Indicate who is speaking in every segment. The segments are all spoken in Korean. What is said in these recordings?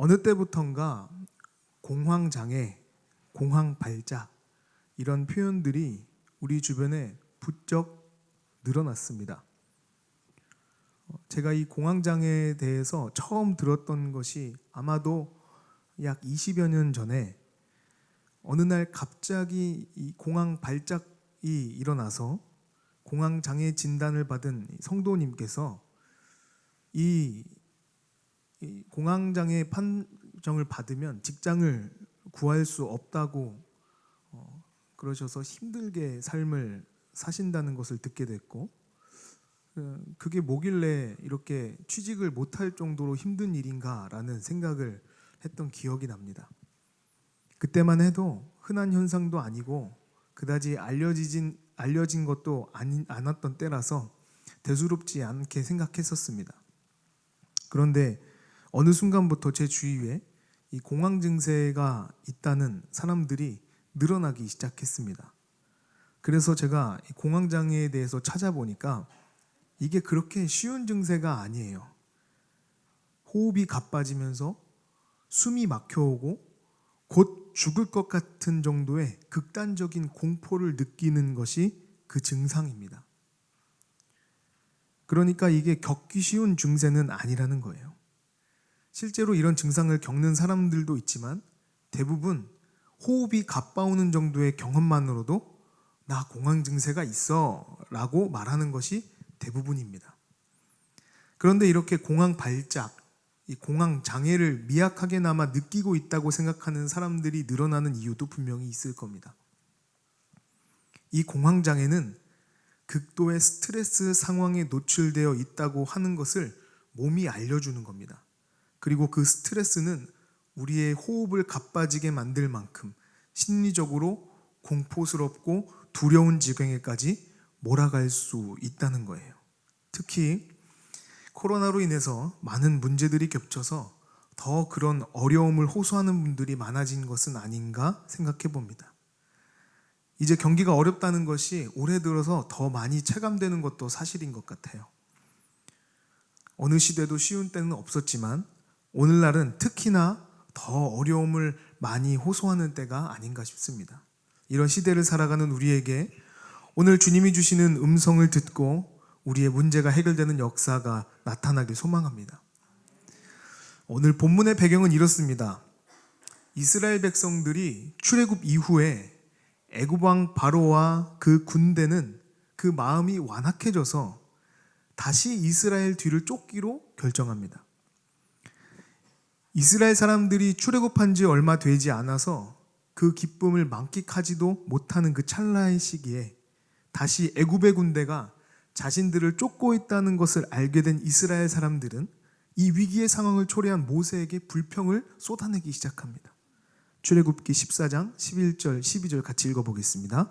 Speaker 1: 어느 때부턴가 공황장애, 공황발작 이런 표현들이 우리 주변에 부쩍 늘어났습니다. 제가 이 공황장애에 대해서 처음 들었던 것이 아마도 약 20여 년 전에 어느 날 갑자기 이 공황발작이 일어나서 공황장애 진단을 받은 성도님께서 이 공황장애 판정을 받으면 직장을 구할 수 없다고 그러셔서 힘들게 삶을 사신다는 것을 듣게 됐고, 그게 뭐길래 이렇게 취직을 못할 정도로 힘든 일인가라는 생각을 했던 기억이 납니다. 그때만 해도 흔한 현상도 아니고 그다지 알려진 것도 않았던 때라서 대수롭지 않게 생각했었습니다. 그런데 어느 순간부터 제 주위에 이 공황 증세가 있다는 사람들이 늘어나기 시작했습니다. 그래서 제가 이 공황 장애에 대해서 찾아보니까 이게 그렇게 쉬운 증세가 아니에요. 호흡이 가빠지면서 숨이 막혀오고 곧 죽을 것 같은 정도의 극단적인 공포를 느끼는 것이 그 증상입니다. 그러니까 이게 겪기 쉬운 증세는 아니라는 거예요. 실제로 이런 증상을 겪는 사람들도 있지만 대부분 호흡이 가빠오는 정도의 경험만으로도 나 공황 증세가 있어 라고 말하는 것이 대부분입니다. 그런데 이렇게 공황 발작, 이 공황 장애를 미약하게나마 느끼고 있다고 생각하는 사람들이 늘어나는 이유도 분명히 있을 겁니다. 이 공황 장애는 극도의 스트레스 상황에 노출되어 있다고 하는 것을 몸이 알려주는 겁니다. 그리고 그 스트레스는 우리의 호흡을 가빠지게 만들 만큼 심리적으로 공포스럽고 두려운 지경에까지 몰아갈 수 있다는 거예요. 특히 코로나로 인해서 많은 문제들이 겹쳐서 더 그런 어려움을 호소하는 분들이 많아진 것은 아닌가 생각해 봅니다. 이제 경기가 어렵다는 것이 올해 들어서 더 많이 체감되는 것도 사실인 것 같아요. 어느 시대도 쉬운 때는 없었지만 오늘날은 특히나 더 어려움을 많이 호소하는 때가 아닌가 싶습니다. 이런 시대를 살아가는 우리에게 오늘 주님이 주시는 음성을 듣고 우리의 문제가 해결되는 역사가 나타나길 소망합니다. 오늘 본문의 배경은 이렇습니다. 이스라엘 백성들이 출애굽 이후에 애굽 왕 바로와 그 군대는 그 마음이 완악해져서 다시 이스라엘 뒤를 쫓기로 결정합니다. 이스라엘 사람들이 출애굽한 지 얼마 되지 않아서 그 기쁨을 만끽하지도 못하는 그 찰나의 시기에 다시 애굽의 군대가 자신들을 쫓고 있다는 것을 알게 된 이스라엘 사람들은 이 위기의 상황을 초래한 모세에게 불평을 쏟아내기 시작합니다. 출애굽기 14장 11절 12절 같이 읽어보겠습니다.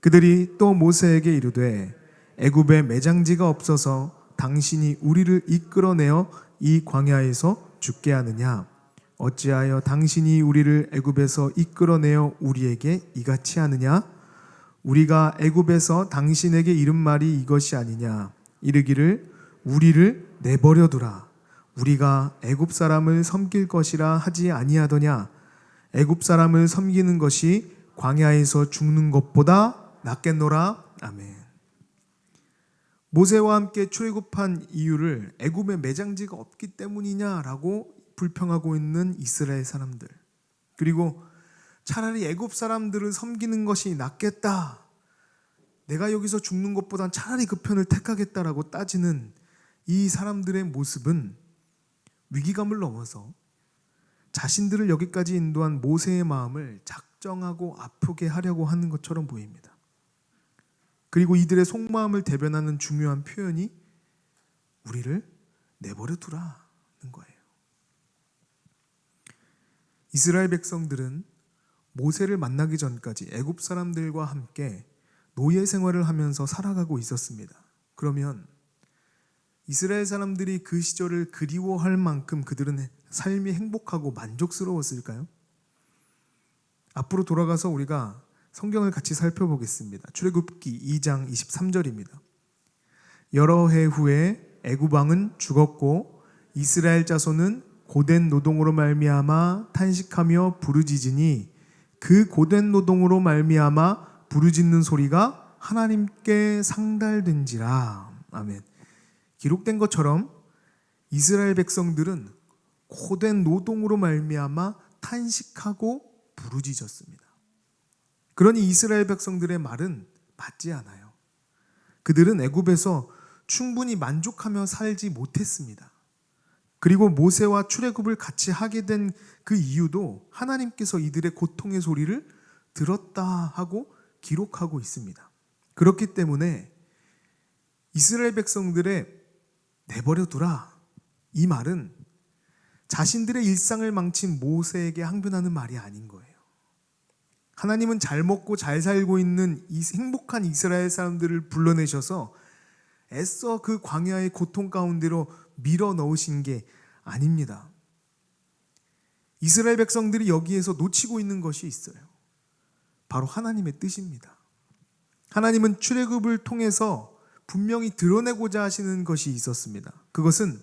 Speaker 1: 그들이 또 모세에게 이르되 애굽에 매장지가 없어서 당신이 우리를 이끌어내어 이 광야에서 죽게 하느냐? 어찌하여 당신이 우리를 애굽에서 이끌어내어 우리에게 이같이 하느냐? 우리가 애굽에서 당신에게 이른 말이 이것이 아니냐? 이르기를 우리를 내버려 두라. 우리가 애굽 사람을 섬길 것이라 하지 아니하더냐? 애굽 사람을 섬기는 것이 광야에서 죽는 것보다 낫겠노라. 아멘. 모세와 함께 출애굽한 이유를 애굽에 매장지가 없기 때문이냐라고 불평하고 있는 이스라엘 사람들, 그리고 차라리 애굽 사람들을 섬기는 것이 낫겠다, 내가 여기서 죽는 것보단 차라리 그 편을 택하겠다라고 따지는 이 사람들의 모습은 위기감을 넘어서 자신들을 여기까지 인도한 모세의 마음을 작정하고 아프게 하려고 하는 것처럼 보입니다. 그리고 이들의 속마음을 대변하는 중요한 표현이 우리를 내버려 두라는 거예요. 이스라엘 백성들은 모세를 만나기 전까지 애굽 사람들과 함께 노예 생활을 하면서 살아가고 있었습니다. 그러면 이스라엘 사람들이 그 시절을 그리워할 만큼 그들은 삶이 행복하고 만족스러웠을까요? 앞으로 돌아가서 우리가 성경을 같이 살펴보겠습니다. 출애굽기 2장 23절입니다. 여러 해 후에 애굽 왕은 죽었고 이스라엘 자손은 고된 노동으로 말미암아 탄식하며 부르짖으니 그 고된 노동으로 말미암아 부르짖는 소리가 하나님께 상달된지라. 아멘. 기록된 것처럼 이스라엘 백성들은 고된 노동으로 말미암아 탄식하고 부르짖었습니다. 그러니 이스라엘 백성들의 말은 맞지 않아요. 그들은 애굽에서 충분히 만족하며 살지 못했습니다. 그리고 모세와 출애굽을 같이 하게 된 그 이유도 하나님께서 이들의 고통의 소리를 들었다 하고 기록하고 있습니다. 그렇기 때문에 이스라엘 백성들의 내버려 두라, 이 말은 자신들의 일상을 망친 모세에게 항변하는 말이 아닌 거예요. 하나님은 잘 먹고 잘 살고 있는 이 행복한 이스라엘 사람들을 불러내셔서 애써 그 광야의 고통 가운데로 밀어 넣으신 게 아닙니다. 이스라엘 백성들이 여기에서 놓치고 있는 것이 있어요. 바로 하나님의 뜻입니다. 하나님은 출애굽을 통해서 분명히 드러내고자 하시는 것이 있었습니다. 그것은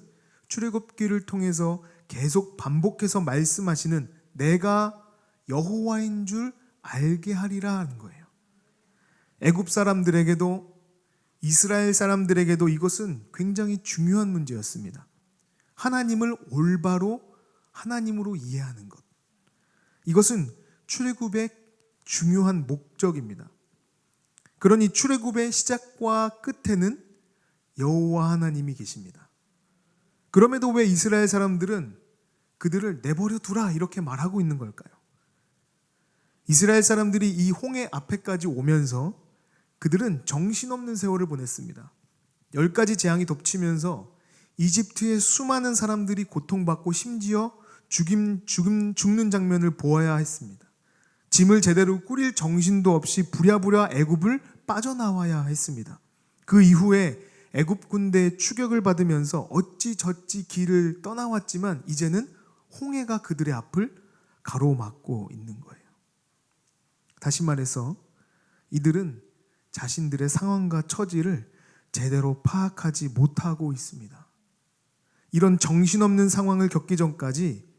Speaker 1: 출애굽기를 통해서 계속 반복해서 말씀하시는 내가 여호와인 줄 알게 하리라 하는 거예요. 애굽 사람들에게도 이스라엘 사람들에게도 이것은 굉장히 중요한 문제였습니다. 하나님을 올바로 하나님으로 이해하는 것. 이것은 출애굽의 중요한 목적입니다. 그러니 출애굽의 시작과 끝에는 여호와 하나님이 계십니다. 그럼에도 왜 이스라엘 사람들은 그들을 내버려 두라 이렇게 말하고 있는 걸까요? 이스라엘 사람들이 이 홍해 앞에까지 오면서 그들은 정신없는 세월을 보냈습니다. 10가지 재앙이 덮치면서 이집트의 수많은 사람들이 고통받고 심지어 죽는 장면을 보아야 했습니다. 짐을 제대로 꾸릴 정신도 없이 부랴부랴 애굽을 빠져나와야 했습니다. 그 이후에 애굽 군대의 추격을 받으면서 어찌저찌 길을 떠나왔지만 이제는 홍해가 그들의 앞을 가로막고 있는 거예요. 다시 말해서 이들은 자신들의 상황과 처지를 제대로 파악하지 못하고 있습니다. 이런 정신없는 상황을 겪기 전까지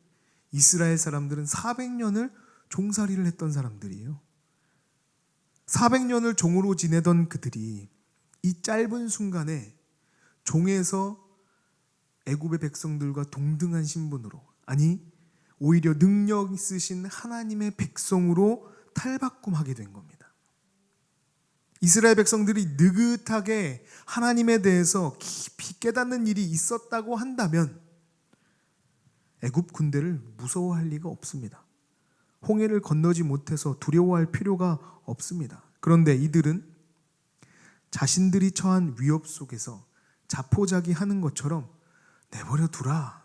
Speaker 1: 이스라엘 사람들은 400년을 종살이를 했던 사람들이에요. 400년을 종으로 지내던 그들이 이 짧은 순간에 종에서 애굽의 백성들과 동등한 신분으로, 아니 오히려 능력 있으신 하나님의 백성으로 탈바꿈하게 된 겁니다. 이스라엘 백성들이 느긋하게 하나님에 대해서 깊이 깨닫는 일이 있었다고 한다면 애굽 군대를 무서워할 리가 없습니다. 홍해를 건너지 못해서 두려워할 필요가 없습니다. 그런데 이들은 자신들이 처한 위협 속에서 자포자기하는 것처럼 내버려 두라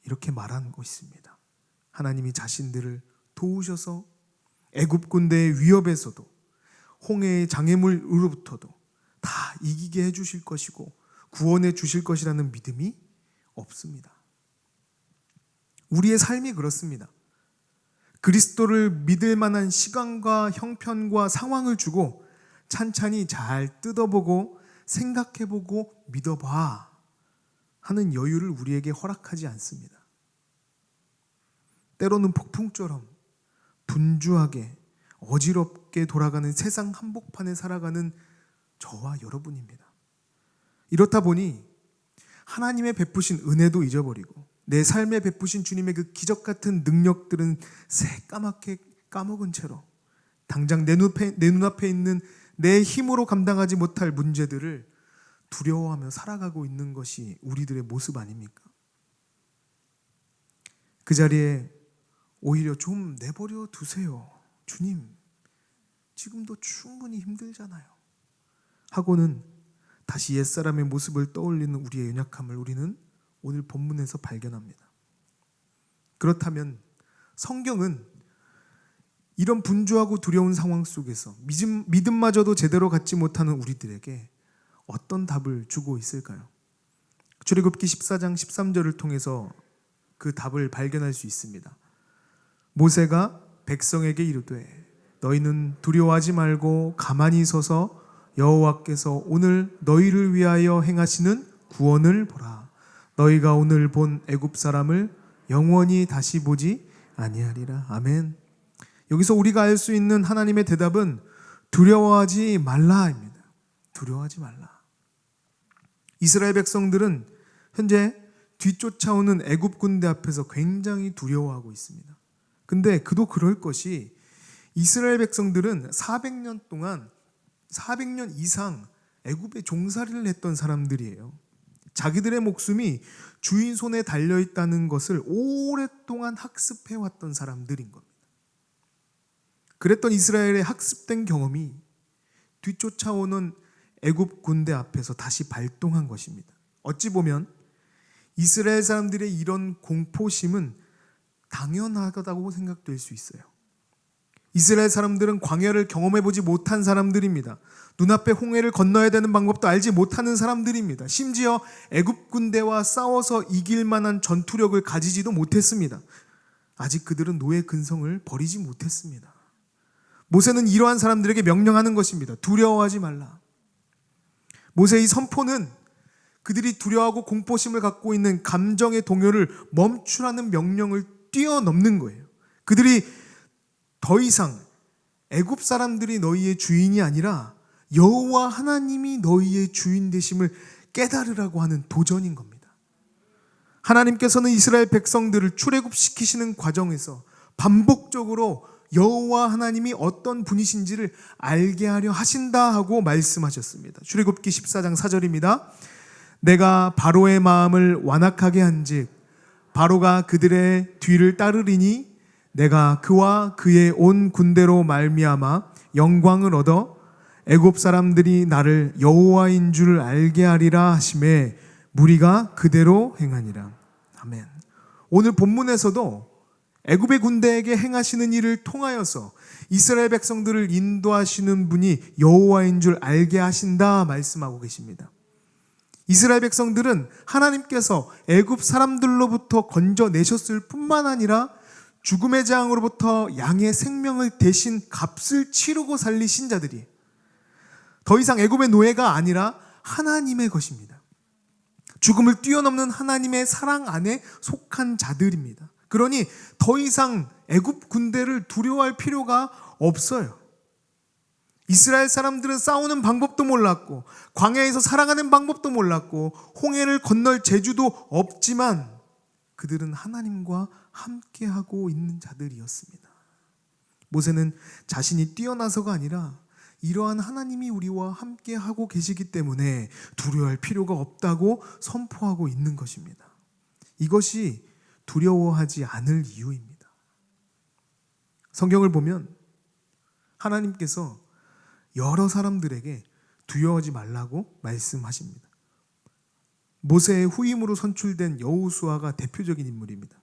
Speaker 1: 이렇게 말하고 있습니다. 하나님이 자신들을 도우셔서 애굽 군대의 위협에서도 홍해의 장애물으로부터도 다 이기게 해주실 것이고 구원해 주실 것이라는 믿음이 없습니다. 우리의 삶이 그렇습니다. 그리스도를 믿을 만한 시간과 형편과 상황을 주고 찬찬히 잘 뜯어보고 생각해보고 믿어봐 하는 여유를 우리에게 허락하지 않습니다. 때로는 폭풍처럼 분주하게 어지럽게 돌아가는 세상 한복판에 살아가는 저와 여러분입니다. 이렇다 보니 하나님의 베푸신 은혜도 잊어버리고 내 삶에 베푸신 주님의 그 기적 같은 능력들은 새까맣게 까먹은 채로 당장 내 눈앞에 있는 내 힘으로 감당하지 못할 문제들을 두려워하며 살아가고 있는 것이 우리들의 모습 아닙니까? 그 자리에 오히려 좀 내버려 두세요. 주님, 지금도 충분히 힘들잖아요. 하고는 다시 옛사람의 모습을 떠올리는 우리의 연약함을 우리는 오늘 본문에서 발견합니다. 그렇다면 성경은 이런 분주하고 두려운 상황 속에서 믿음마저도 제대로 갖지 못하는 우리들에게 어떤 답을 주고 있을까요? 출애굽기 14장 13절을 통해서 그 답을 발견할 수 있습니다. 모세가 백성에게 이르되 너희는 두려워하지 말고 가만히 서서 여호와께서 오늘 너희를 위하여 행하시는 구원을 보라. 너희가 오늘 본 애굽 사람을 영원히 다시 보지 아니하리라. 아멘. 여기서 우리가 알 수 있는 하나님의 대답은 두려워하지 말라입니다. 두려워하지 말라. 이스라엘 백성들은 현재 뒤쫓아오는 애굽 군대 앞에서 굉장히 두려워하고 있습니다. 근데 그도 그럴 것이 이스라엘 백성들은 400년 이상 애굽에 종살이를 했던 사람들이에요. 자기들의 목숨이 주인 손에 달려 있다는 것을 오랫동안 학습해 왔던 사람들인 겁니다. 그랬던 이스라엘의 학습된 경험이 뒤쫓아오는 애굽 군대 앞에서 다시 발동한 것입니다. 어찌 보면 이스라엘 사람들의 이런 공포심은 당연하다고 생각될 수 있어요. 이스라엘 사람들은 광야를 경험해보지 못한 사람들입니다. 눈앞에 홍해를 건너야 되는 방법도 알지 못하는 사람들입니다. 심지어 애굽 군대와 싸워서 이길 만한 전투력을 가지지도 못했습니다. 아직 그들은 노예 근성을 버리지 못했습니다. 모세는 이러한 사람들에게 명령하는 것입니다. 두려워하지 말라. 모세의 선포는 그들이 두려워하고 공포심을 갖고 있는 감정의 동요를 멈추라는 명령을 뛰어넘는 거예요. 그들이 더 이상 애굽 사람들이 너희의 주인이 아니라 여호와 하나님이 너희의 주인 되심을 깨달으라고 하는 도전인 겁니다. 하나님께서는 이스라엘 백성들을 출애굽시키시는 과정에서 반복적으로 여호와 하나님이 어떤 분이신지를 알게 하려 하신다 하고 말씀하셨습니다. 출애굽기 14장 4절입니다. 내가 바로의 마음을 완악하게 한즉 바로가 그들의 뒤를 따르리니 내가 그와 그의 온 군대로 말미암아 영광을 얻어 애굽 사람들이 나를 여호와인 줄 알게 하리라 하심에 무리가 그대로 행하니라. 아멘. 오늘 본문에서도 애굽의 군대에게 행하시는 일을 통하여서 이스라엘 백성들을 인도하시는 분이 여호와인 줄 알게 하신다 말씀하고 계십니다. 이스라엘 백성들은 하나님께서 애굽 사람들로부터 건져내셨을 뿐만 아니라 죽음의 재앙으로부터 양의 생명을 대신 값을 치르고 살리신 자들이 더 이상 애굽의 노예가 아니라 하나님의 것입니다. 죽음을 뛰어넘는 하나님의 사랑 안에 속한 자들입니다. 그러니 더 이상 애굽 군대를 두려워할 필요가 없어요. 이스라엘 사람들은 싸우는 방법도 몰랐고 광야에서 살아가는 방법도 몰랐고 홍해를 건널 재주도 없지만 그들은 하나님과 함께하고 있는 자들이었습니다. 모세는 자신이 뛰어나서가 아니라 이러한 하나님이 우리와 함께하고 계시기 때문에 두려워할 필요가 없다고 선포하고 있는 것입니다. 이것이 두려워하지 않을 이유입니다. 성경을 보면 하나님께서 여러 사람들에게 두려워하지 말라고 말씀하십니다. 모세의 후임으로 선출된 여호수아가 대표적인 인물입니다.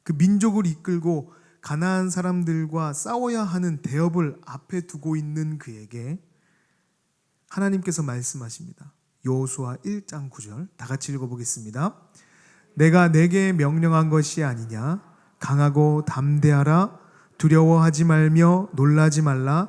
Speaker 1: 그 민족을 이끌고 가나안 사람들과 싸워야 하는 대업을 앞에 두고 있는 그에게 하나님께서 말씀하십니다. 여호수아 1장 9절 다 같이 읽어보겠습니다. 내가 내게 명령한 것이 아니냐. 강하고 담대하라. 두려워하지 말며 놀라지 말라.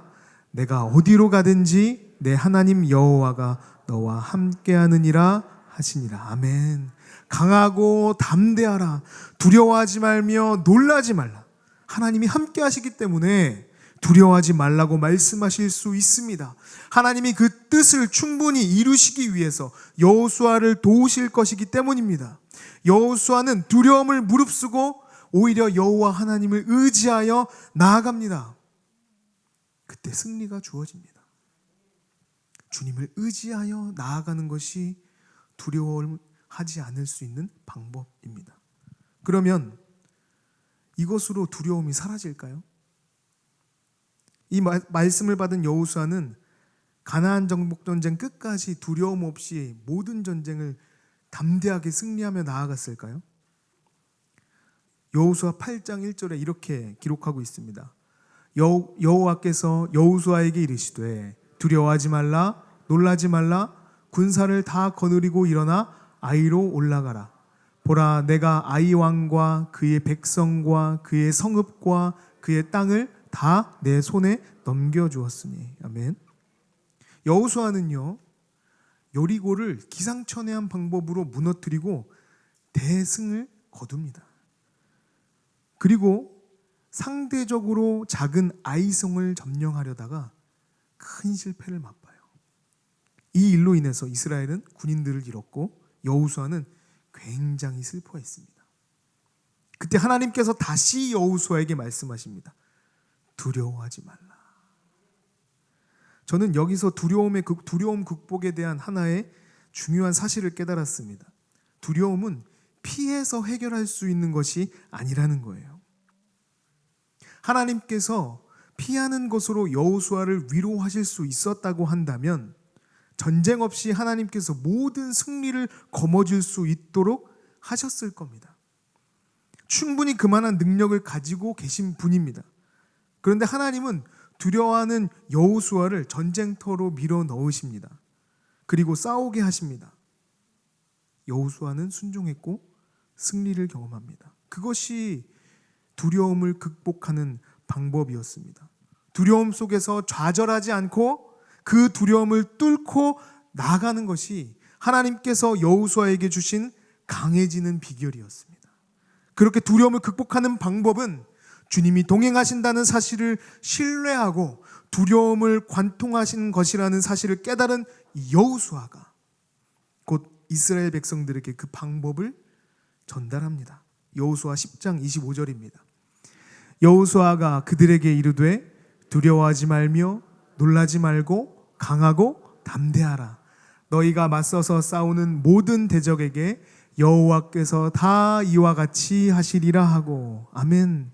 Speaker 1: 내가 어디로 가든지 내 하나님 여호와가 너와 함께하느니라 하시니라. 아멘. 강하고 담대하라. 두려워하지 말며 놀라지 말라. 하나님이 함께 하시기 때문에 두려워하지 말라고 말씀하실 수 있습니다. 하나님이 그 뜻을 충분히 이루시기 위해서 여호수아를 도우실 것이기 때문입니다. 여호수아는 두려움을 무릅쓰고 오히려 여호와 하나님을 의지하여 나아갑니다. 그때 승리가 주어집니다. 주님을 의지하여 나아가는 것이 두려워하지 않을 수 있는 방법입니다. 그러면 이것으로 두려움이 사라질까요? 이 말씀을 받은 여호수아는 가나안 정복 전쟁 끝까지 두려움 없이 모든 전쟁을 담대하게 승리하며 나아갔을까요? 여호수아 8장 1절에 이렇게 기록하고 있습니다. 여호와께서 여호수아에게 이르시되 두려워하지 말라 놀라지 말라 군사를 다 거느리고 일어나 아이로 올라가라. 보라 내가 아이 왕과 그의 백성과 그의 성읍과 그의 땅을 다 내 손에 넘겨주었으니. 아멘. 여호수아는요 여리고를 기상천외한 방법으로 무너뜨리고 대승을 거둡니다. 그리고 상대적으로 작은 아이성을 점령하려다가 큰 실패를 맛봐요. 이 일로 인해서 이스라엘은 군인들을 잃었고 여호수아는 굉장히 슬퍼했습니다. 그때 하나님께서 다시 여호수아에게 말씀하십니다. 두려워하지 말라. 저는 여기서 두려움 극복에 대한 하나의 중요한 사실을 깨달았습니다. 두려움은 피해서 해결할 수 있는 것이 아니라는 거예요. 하나님께서 피하는 것으로 여호수아를 위로하실 수 있었다고 한다면 전쟁 없이 하나님께서 모든 승리를 거머쥘 수 있도록 하셨을 겁니다. 충분히 그만한 능력을 가지고 계신 분입니다. 그런데 하나님은 두려워하는 여호수아를 전쟁터로 밀어 넣으십니다. 그리고 싸우게 하십니다. 여호수아는 순종했고 승리를 경험합니다. 그것이 두려움을 극복하는 방법이었습니다. 두려움 속에서 좌절하지 않고 그 두려움을 뚫고 나아가는 것이 하나님께서 여호수아에게 주신 강해지는 비결이었습니다. 그렇게 두려움을 극복하는 방법은 주님이 동행하신다는 사실을 신뢰하고 두려움을 관통하신 것이라는 사실을 깨달은 여호수아가 곧 이스라엘 백성들에게 그 방법을 전달합니다. 여호수아 10장 25절입니다. 여호수아가 그들에게 이르되 두려워하지 말며 놀라지 말고 강하고 담대하라. 너희가 맞서서 싸우는 모든 대적에게 여호와께서 다 이와 같이 하시리라 하고. 아멘.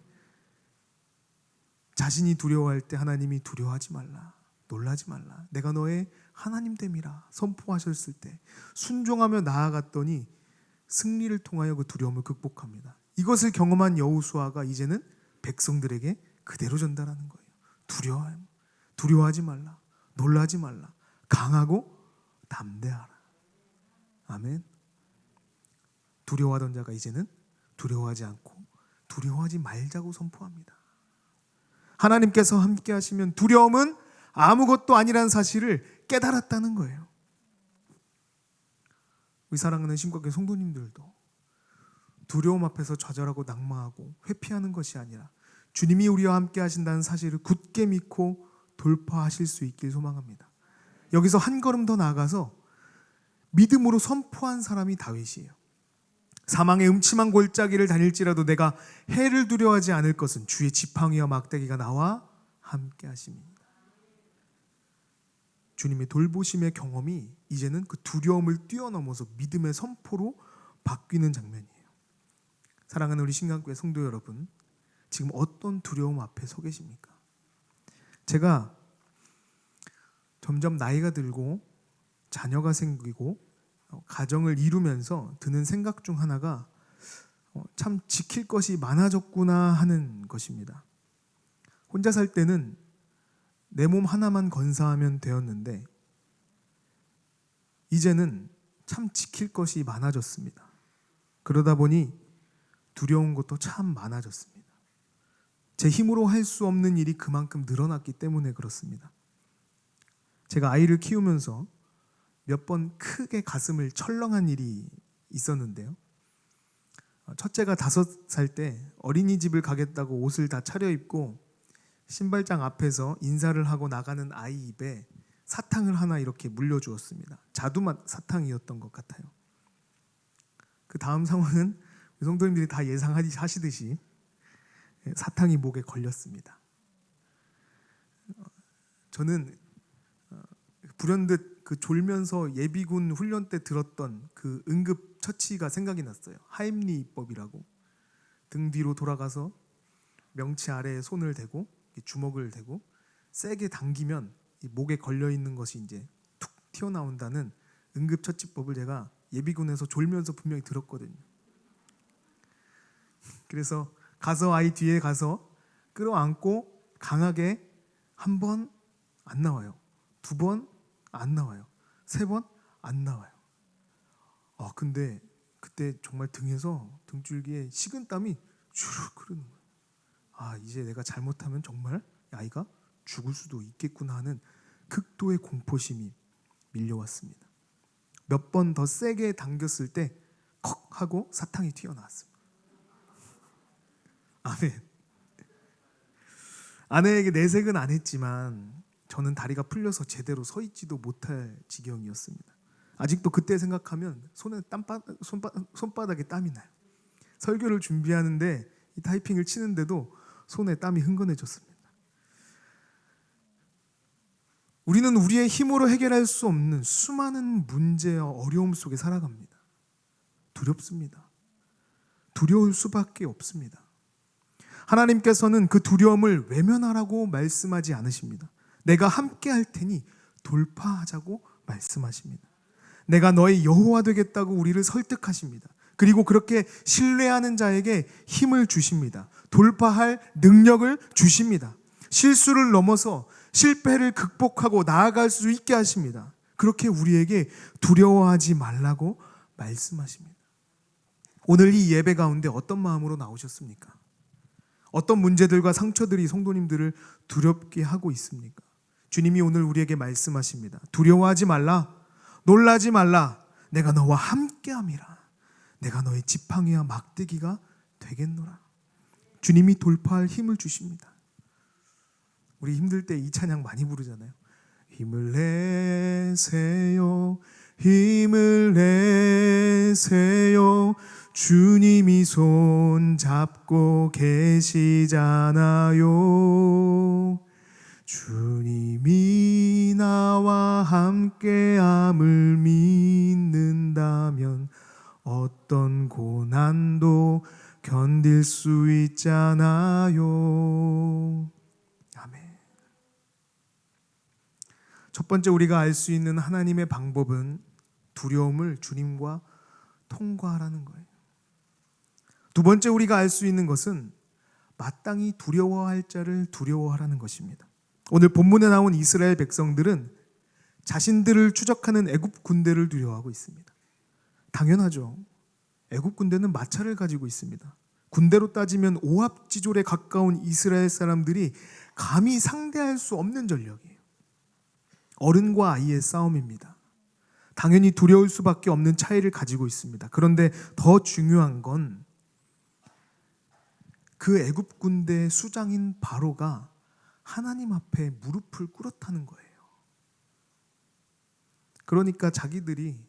Speaker 1: 자신이 두려워할 때 하나님이 두려워하지 말라, 놀라지 말라, 내가 너의 하나님 됨이라 선포하셨을 때 순종하며 나아갔더니 승리를 통하여 그 두려움을 극복합니다. 이것을 경험한 여호수아가 이제는 백성들에게 그대로 전달하는 거예요. 두려워하지 말라, 놀라지 말라, 강하고 담대하라. 아멘. 두려워하던 자가 이제는 두려워하지 않고 두려워하지 말자고 선포합니다. 하나님께서 함께 하시면 두려움은 아무것도 아니라는 사실을 깨달았다는 거예요. 우리 사랑하는 신과교회 성도님들도 두려움 앞에서 좌절하고 낙마하고 회피하는 것이 아니라 주님이 우리와 함께 하신다는 사실을 굳게 믿고 돌파하실 수 있길 소망합니다. 여기서 한 걸음 더 나아가서 믿음으로 선포한 사람이 다윗이에요. 사망의 음침한 골짜기를 다닐지라도 내가 해를 두려워하지 않을 것은 주의 지팡이와 막대기가 나와 함께 하십니다. 주님의 돌보심의 경험이 이제는 그 두려움을 뛰어넘어서 믿음의 선포로 바뀌는 장면이에요. 사랑하는 우리 신강교회 성도 여러분, 지금 어떤 두려움 앞에 서 계십니까? 제가 점점 나이가 들고 자녀가 생기고 가정을 이루면서 드는 생각 중 하나가 참 지킬 것이 많아졌구나 하는 것입니다. 혼자 살 때는 내 몸 하나만 건사하면 되었는데 이제는 참 지킬 것이 많아졌습니다. 그러다 보니 두려운 것도 참 많아졌습니다. 제 힘으로 할 수 없는 일이 그만큼 늘어났기 때문에 그렇습니다. 제가 아이를 키우면서 몇 번 크게 가슴을 철렁한 일이 있었는데요. 첫째가 5살 때 어린이집을 가겠다고 옷을 다 차려입고 신발장 앞에서 인사를 하고 나가는 아이 입에 사탕을 하나 이렇게 물려주었습니다. 자두맛 사탕이었던 것 같아요. 그 다음 상황은 성도님들이 다 예상하시듯이 사탕이 목에 걸렸습니다. 저는 불현듯 그 졸면서 예비군 훈련 때 들었던 그 응급 처치가 생각이 났어요. 하임리법이라고. 등 뒤로 돌아가서 명치 아래에 손을 대고 주먹을 대고 세게 당기면 이 목에 걸려 있는 것이 이제 툭 튀어나온다는 응급 처치법을 제가 예비군에서 졸면서 분명히 들었거든요. 그래서 가서 아이 뒤에 가서 끌어안고 강하게 한 번 안 나와요. 2번 안 나와요. 3번 안 나와요. 근데 그때 정말 등에서 등줄기에 식은땀이 주르륵 흐르는 거예요. 이제 내가 잘못하면 정말 아이가 죽을 수도 있겠구나 하는 극도의 공포심이 밀려왔습니다. 몇 번 더 세게 당겼을 때 컥 하고 사탕이 튀어나왔습니다. 아멘. 아내에게 내색은 안 했지만 저는 다리가 풀려서 제대로 서 있지도 못할 지경이었습니다. 아직도 그때 생각하면 손바닥에 땀이 나요. 설교를 준비하는데 이 타이핑을 치는데도 손에 땀이 흥건해졌습니다. 우리는 우리의 힘으로 해결할 수 없는 수많은 문제와 어려움 속에 살아갑니다. 두렵습니다. 두려울 수밖에 없습니다. 하나님께서는 그 두려움을 외면하라고 말씀하지 않으십니다. 내가 함께 할 테니 돌파하자고 말씀하십니다. 내가 너의 여호와 되겠다고 우리를 설득하십니다. 그리고 그렇게 신뢰하는 자에게 힘을 주십니다. 돌파할 능력을 주십니다. 실수를 넘어서 실패를 극복하고 나아갈 수 있게 하십니다. 그렇게 우리에게 두려워하지 말라고 말씀하십니다. 오늘 이 예배 가운데 어떤 마음으로 나오셨습니까? 어떤 문제들과 상처들이 성도님들을 두렵게 하고 있습니까? 주님이 오늘 우리에게 말씀하십니다. 두려워하지 말라. 놀라지 말라. 내가 너와 함께함이라. 내가 너의 지팡이와 막대기가 되겠노라. 주님이 돌파할 힘을 주십니다. 우리 힘들 때 이 찬양 많이 부르잖아요. 힘을 내세요. 힘을 내세요. 주님이 손 잡고 계시잖아요. 주님이 나와 함께함을 믿는다면 어떤 고난도 견딜 수 있잖아요. 아멘. 첫 번째 우리가 알 수 있는 하나님의 방법은 두려움을 주님과 통과하라는 거예요. 두 번째 우리가 알 수 있는 것은 마땅히 두려워할 자를 두려워하라는 것입니다. 오늘 본문에 나온 이스라엘 백성들은 자신들을 추적하는 애굽 군대를 두려워하고 있습니다. 당연하죠. 애굽 군대는 마차를 가지고 있습니다. 군대로 따지면 오합지졸에 가까운 이스라엘 사람들이 감히 상대할 수 없는 전력이에요. 어른과 아이의 싸움입니다. 당연히 두려울 수밖에 없는 차이를 가지고 있습니다. 그런데 더 중요한 건 그 애굽 군대의 수장인 바로가 하나님 앞에 무릎을 꿇었다는 거예요. 그러니까 자기들이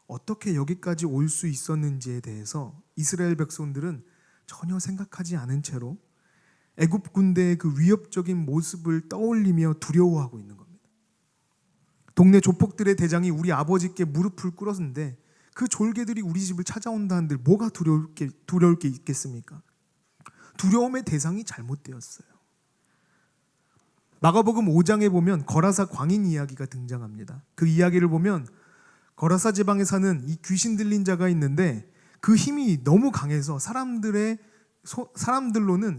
Speaker 1: 어떻게 여기까지 올 수 있었는지에 대해서 이스라엘 백성들은 전혀 생각하지 않은 채로 애굽 군대의 그 위협적인 모습을 떠올리며 두려워하고 있는 겁니다. 동네 조폭들의 대장이 우리 아버지께 무릎을 꿇었는데 그 졸개들이 우리 집을 찾아온다는데 뭐가 두려울 게 있겠습니까? 두려움의 대상이 잘못되었어요. 마가복음 5장에 보면 거라사 광인 이야기가 등장합니다. 그 이야기를 보면 거라사 지방에 사는 이 귀신 들린 자가 있는데 그 힘이 너무 강해서 사람들로는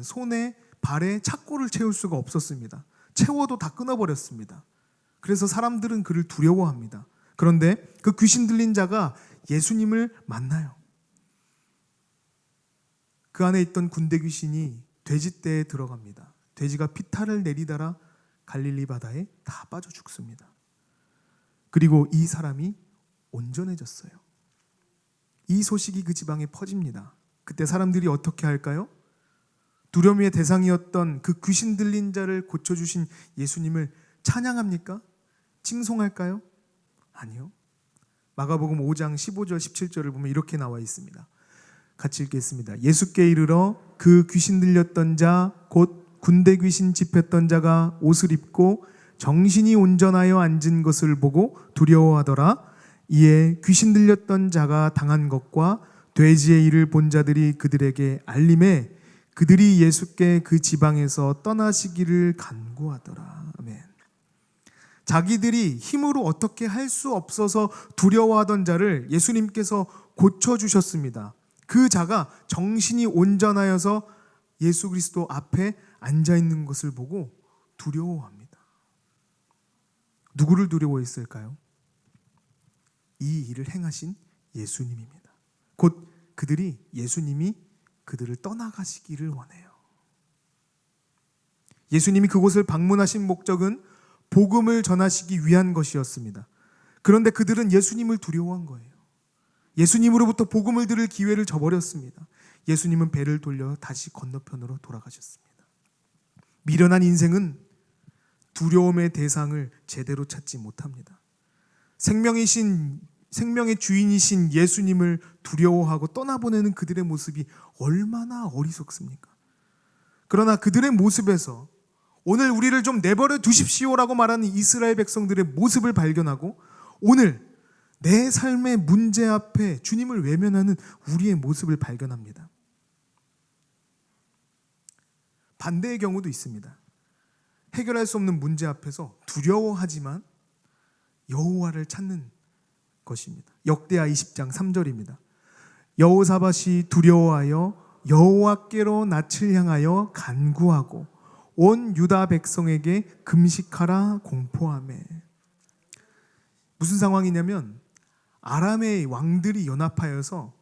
Speaker 1: 손에 발에 착고를 채울 수가 없었습니다. 채워도 다 끊어버렸습니다. 그래서 사람들은 그를 두려워합니다. 그런데 그 귀신 들린 자가 예수님을 만나요. 그 안에 있던 군대 귀신이 돼지떼에 들어갑니다. 돼지가 피탈을 내리다라 갈릴리 바다에 다 빠져 죽습니다. 그리고 이 사람이 온전해졌어요. 이 소식이 그 지방에 퍼집니다. 그때 사람들이 어떻게 할까요? 두려움의 대상이었던 그 귀신 들린 자를 고쳐주신 예수님을 찬양합니까? 칭송할까요? 아니요. 마가복음 5장 15절 17절을 보면 이렇게 나와 있습니다. 같이 읽겠습니다. 예수께 이르러 그 귀신 들렸던 자 곧 군대 귀신 집혔던 자가 옷을 입고 정신이 온전하여 앉은 것을 보고 두려워하더라. 이에 귀신 들렸던 자가 당한 것과 돼지의 일을 본 자들이 그들에게 알림해 그들이 예수께 그 지방에서 떠나시기를 간구하더라. 아멘. 자기들이 힘으로 어떻게 할 수 없어서 두려워하던 자를 예수님께서 고쳐주셨습니다. 그 자가 정신이 온전하여서 예수 그리스도 앞에 앉아있는 것을 보고 두려워합니다. 누구를 두려워했을까요? 이 일을 행하신 예수님입니다. 곧 예수님이 그들을 떠나가시기를 원해요. 예수님이 그곳을 방문하신 목적은 복음을 전하시기 위한 것이었습니다. 그런데 그들은 예수님을 두려워한 거예요. 예수님으로부터 복음을 들을 기회를 저버렸습니다. 예수님은 배를 돌려 다시 건너편으로 돌아가셨습니다. 미련한 인생은 두려움의 대상을 제대로 찾지 못합니다. 생명의 주인이신 예수님을 두려워하고 떠나보내는 그들의 모습이 얼마나 어리석습니까? 그러나 그들의 모습에서 오늘 우리를 좀 내버려 두십시오라고 말하는 이스라엘 백성들의 모습을 발견하고 오늘 내 삶의 문제 앞에 주님을 외면하는 우리의 모습을 발견합니다. 반대의 경우도 있습니다. 해결할 수 없는 문제 앞에서 두려워하지만 여호와를 찾는 것입니다. 역대하 20장 3절입니다. 여호사밧이 두려워하여 여호와께로 낯을 향하여 간구하고 온 유다 백성에게 금식하라 공포하매. 무슨 상황이냐면 아람의 왕들이 연합하여서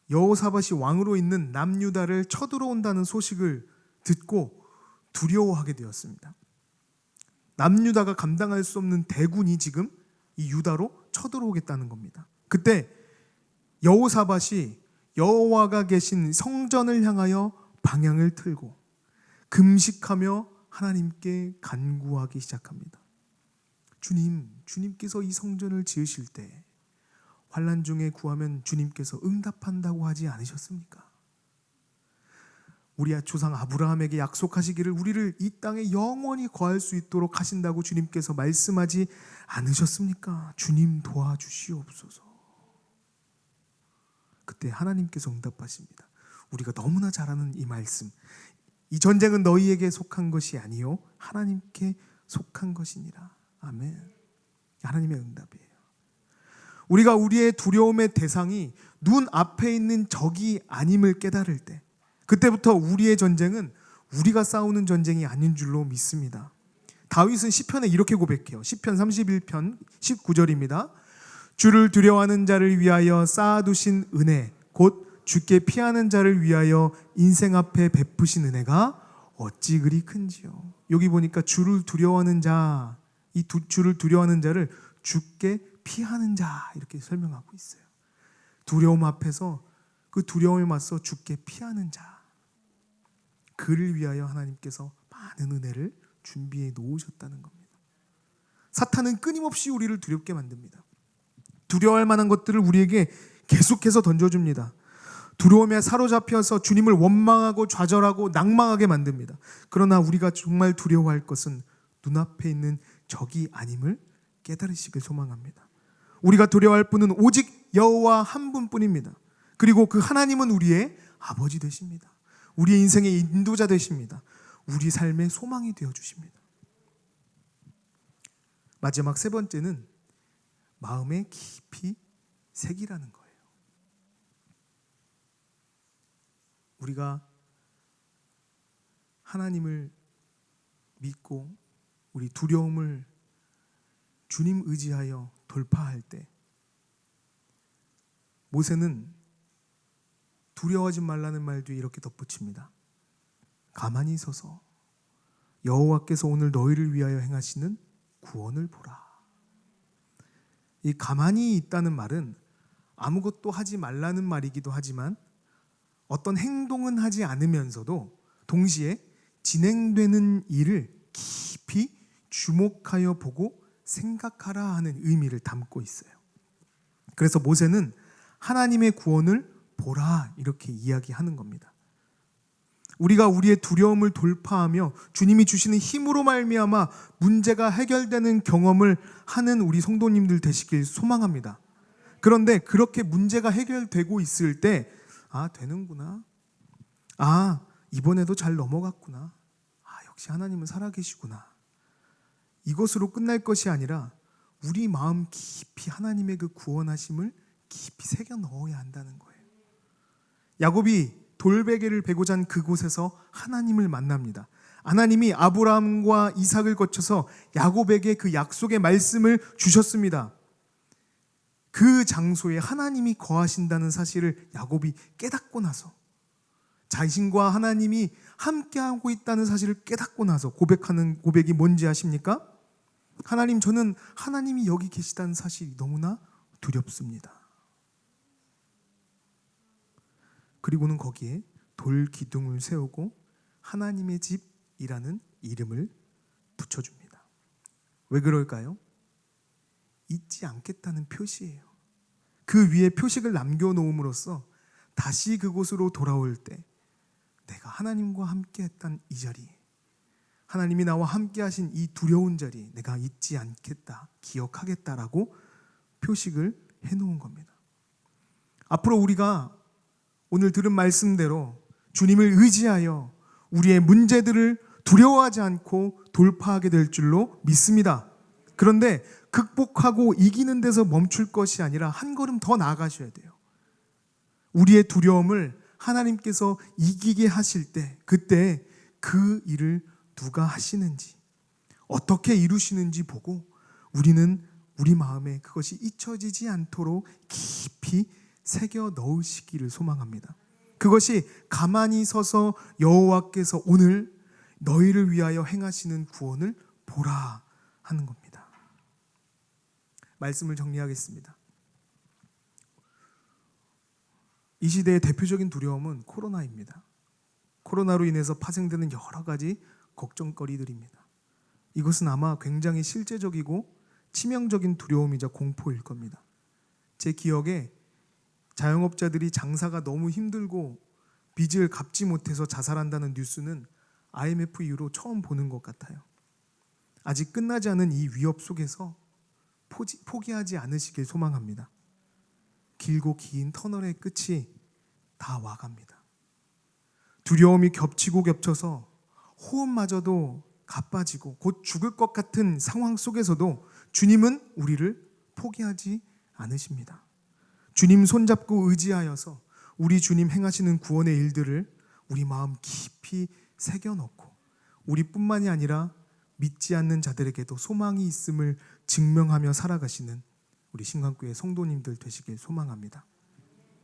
Speaker 1: 여호사밧이 왕으로 있는 남유다를 쳐들어온다는 소식을 듣고 두려워하게 되었습니다. 남유다가 감당할 수 없는 대군이 지금 이 유다로 쳐들어오겠다는 겁니다. 그때 여호사밧이 여호와가 계신 성전을 향하여 방향을 틀고 금식하며 하나님께 간구하기 시작합니다. 주님께서 이 성전을 지으실 때 환난 중에 구하면 주님께서 응답한다고 하지 않으셨습니까? 우리 조상 아브라함에게 약속하시기를 우리를 이 땅에 영원히 거할 수 있도록 하신다고 주님께서 말씀하지 않으셨습니까? 주님 도와주시옵소서. 그때 하나님께서 응답하십니다. 우리가 너무나 잘 아는 이 말씀. 이 전쟁은 너희에게 속한 것이 아니요 하나님께 속한 것이니라. 아멘. 하나님의 응답이에요. 우리가 우리의 두려움의 대상이 눈 앞에 있는 적이 아님을 깨달을 때 그때부터 우리의 전쟁은 우리가 싸우는 전쟁이 아닌 줄로 믿습니다. 다윗은 시편에 이렇게 고백해요. 시편 31편 19절입니다. 주를 두려워하는 자를 위하여 쌓아두신 은혜 곧 주께 피하는 자를 위하여 인생 앞에 베푸신 은혜가 어찌 그리 큰지요. 여기 보니까 주를 두려워하는 자, 주를 두려워하는 자를 주께 피하는 자 이렇게 설명하고 있어요. 두려움 앞에서 그 두려움에 맞서 주께 피하는 자, 그를 위하여 하나님께서 많은 은혜를 준비해 놓으셨다는 겁니다. 사탄은 끊임없이 우리를 두렵게 만듭니다. 두려워할 만한 것들을 우리에게 계속해서 던져줍니다. 두려움에 사로잡혀서 주님을 원망하고 좌절하고 낭망하게 만듭니다. 그러나 우리가 정말 두려워할 것은 눈앞에 있는 적이 아님을 깨달으시길 소망합니다. 우리가 두려워할 분은 오직 여호와 한 분뿐입니다. 그리고 그 하나님은 우리의 아버지 되십니다. 우리의 인생의 인도자 되십니다. 우리 삶의 소망이 되어주십니다. 마지막 세 번째는 마음에 깊이 새기라는 거예요. 우리가 하나님을 믿고 우리 두려움을 주님 의지하여 돌파할 때 모세는 두려워하지 말라는 말 뒤에 이렇게 덧붙입니다. 가만히 서서 여호와께서 오늘 너희를 위하여 행하시는 구원을 보라. 이 가만히 있다는 말은 아무것도 하지 말라는 말이기도 하지만 어떤 행동은 하지 않으면서도 동시에 진행되는 일을 깊이 주목하여 보고 생각하라 하는 의미를 담고 있어요. 그래서 모세는 하나님의 구원을 보라 이렇게 이야기하는 겁니다. 우리가 우리의 두려움을 돌파하며 주님이 주시는 힘으로 말미암아 문제가 해결되는 경험을 하는 우리 성도님들 되시길 소망합니다. 그런데 그렇게 문제가 해결되고 있을 때 되는구나. 이번에도 잘 넘어갔구나. 역시 하나님은 살아계시구나. 이것으로 끝날 것이 아니라 우리 마음 깊이 하나님의 그 구원하심을 깊이 새겨 넣어야 한다는 거예요. 야곱이 돌베개를 베고 잔 그곳에서 하나님을 만납니다. 하나님이 아브라함과 이삭을 거쳐서 야곱에게 그 약속의 말씀을 주셨습니다. 그 장소에 하나님이 거하신다는 사실을 야곱이 깨닫고 나서 자신과 하나님이 함께하고 있다는 사실을 깨닫고 나서 고백하는 고백이 뭔지 아십니까? 하나님, 저는 하나님이 여기 계시다는 사실이 너무나 두렵습니다. 그리고는 거기에 돌 기둥을 세우고 하나님의 집이라는 이름을 붙여줍니다. 왜 그럴까요? 잊지 않겠다는 표시예요. 그 위에 표식을 남겨놓음으로써 다시 그곳으로 돌아올 때 내가 하나님과 함께했던 이 자리, 하나님이 나와 함께하신 이 두려운 자리 내가 잊지 않겠다, 기억하겠다라고 표식을 해놓은 겁니다. 앞으로 우리가 오늘 들은 말씀대로 주님을 의지하여 우리의 문제들을 두려워하지 않고 돌파하게 될 줄로 믿습니다. 그런데 극복하고 이기는 데서 멈출 것이 아니라 한 걸음 더 나아가셔야 돼요. 우리의 두려움을 하나님께서 이기게 하실 때, 그때 그 일을 누가 하시는지, 어떻게 이루시는지 보고 우리는 우리 마음에 그것이 잊혀지지 않도록 깊이 새겨 넣으시기를 소망합니다. 그것이 가만히 서서 여호와께서 오늘 너희를 위하여 행하시는 구원을 보라 하는 겁니다. 말씀을 정리하겠습니다. 이 시대의 대표적인 두려움은 코로나입니다. 코로나로 인해서 파생되는 여러 가지 걱정거리들입니다. 이것은 아마 굉장히 실제적이고 치명적인 두려움이자 공포일 겁니다. 제 기억에 자영업자들이 장사가 너무 힘들고 빚을 갚지 못해서 자살한다는 뉴스는 IMF 이후로 처음 보는 것 같아요. 아직 끝나지 않은 이 위협 속에서 포기하지 않으시길 소망합니다. 길고 긴 터널의 끝이 다 와갑니다. 두려움이 겹치고 겹쳐서 호흡마저도 가빠지고 곧 죽을 것 같은 상황 속에서도 주님은 우리를 포기하지 않으십니다. 주님 손잡고 의지하여서 우리 주님 행하시는 구원의 일들을 우리 마음 깊이 새겨넣고 우리뿐만이 아니라 믿지 않는 자들에게도 소망이 있음을 증명하며 살아가시는 우리 신강교회 성도님들 되시길 소망합니다.